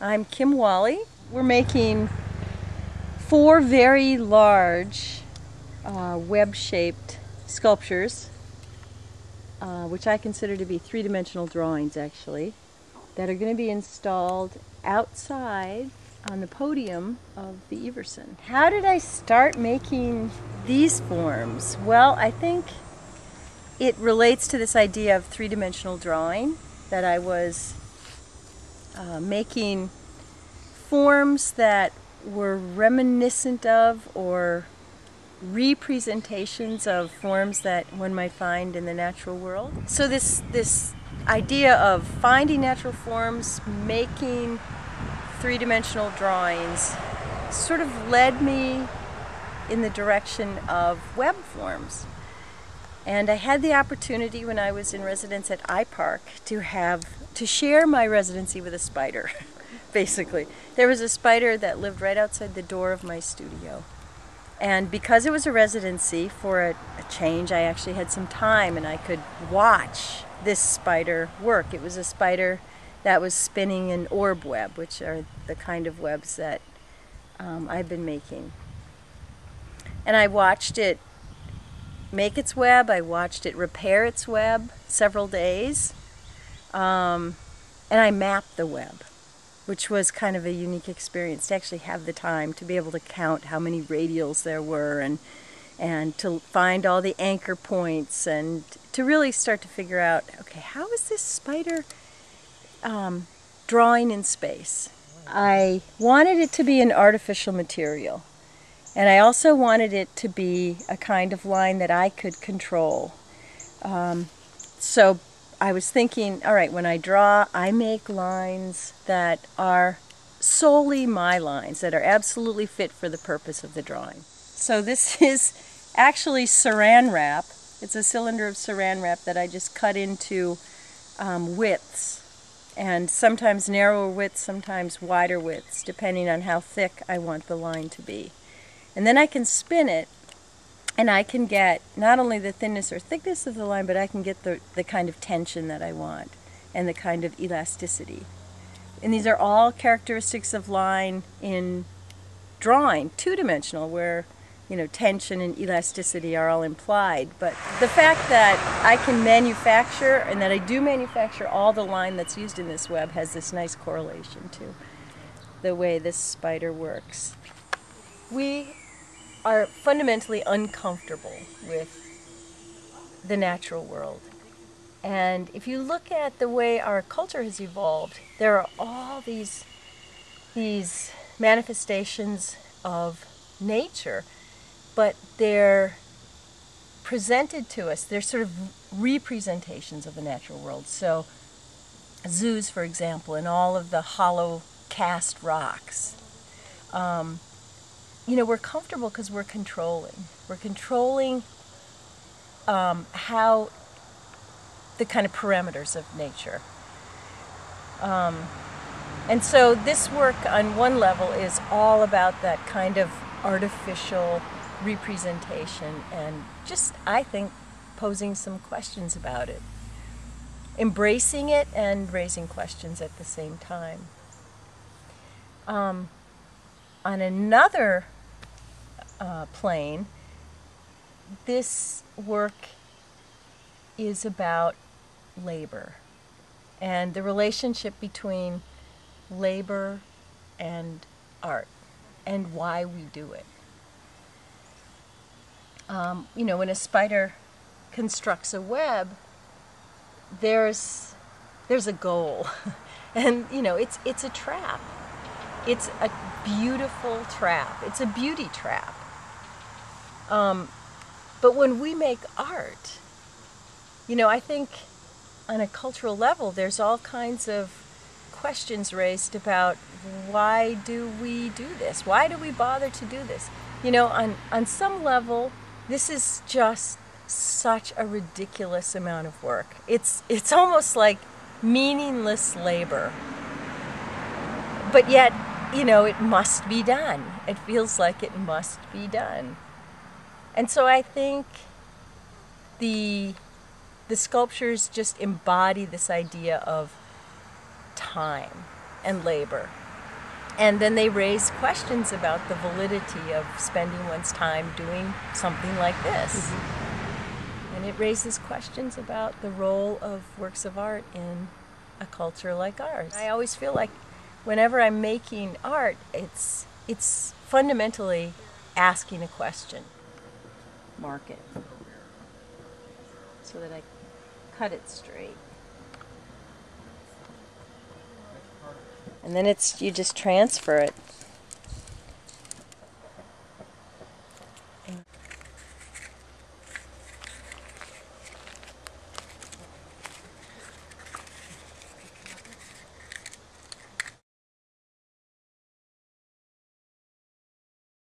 I'm Kim Waale. We're making 4 very large web-shaped sculptures, which I consider to be 3-dimensional drawings actually, that are going to be installed outside on the podium of the Everson. How did I start making these forms? Well, I think it relates to this idea of 3-dimensional drawing, that I was making forms that were reminiscent of or representations of forms that one might find in the natural world. So this idea of finding natural forms, making 3-dimensional drawings, sort of led me in the direction of web forms. And I had the opportunity when I was in residence at iPark to share my residency with a spider, basically. There was a spider that lived right outside the door of my studio. And because it was a residency, for a change, I actually had some time and I could watch this spider work. It was a spider that was spinning an orb web, which are the kind of webs that I've been making. And I watched it make its web, I watched it repair its web several days, and I mapped the web, which was kind of a unique experience to actually have the time to be able to count how many radials there were and to find all the anchor points and to really start to figure out, okay, how is this spider drawing in space? I wanted it to be an artificial material. And I also wanted it to be a kind of line that I could control. So I was thinking, all right, when I draw, I make lines that are solely my lines, that are absolutely fit for the purpose of the drawing. So this is actually saran wrap. It's a cylinder of saran wrap that I just cut into widths, and sometimes narrower widths, sometimes wider widths, depending on how thick I want the line to be. And then I can spin it, and I can get not only the thinness or thickness of the line, but I can get the kind of tension that I want and the kind of elasticity. And these are all characteristics of line in drawing, 2-dimensional, where tension and elasticity are all implied. But the fact that I can manufacture, and that I do manufacture all the line that's used in this web, has this nice correlation to the way this spider works. We are fundamentally uncomfortable with the natural world. And if you look at the way our culture has evolved, there are all these manifestations of nature, but they're presented to us, they're sort of representations of the natural world. So zoos, for example, and all of the hollow cast rocks. We're comfortable because we're controlling. We're controlling how the kind of parameters of nature. And so this work on one level is all about that kind of artificial representation and just, I think, posing some questions about it. Embracing it and raising questions at the same time. On another plane, this work is about labor and the relationship between labor and art and why we do it. When a spider constructs a web, there's a goal, and it's a trap. It's a beautiful trap. It's a beauty trap. But when we make art, I think on a cultural level, there's all kinds of questions raised about why do we do this? Why do we bother to do this? On some level, this is just such a ridiculous amount of work. It's almost like meaningless labor. But yet, it must be done. It feels like it must be done. And so I think the sculptures just embody this idea of time and labor And then they raise questions about the validity of spending one's time doing something like this. And it raises questions about the role of works of art in a culture like ours. I always feel like whenever I'm making art, it's fundamentally asking a question. Mark it so that I cut it straight. And then you just transfer it.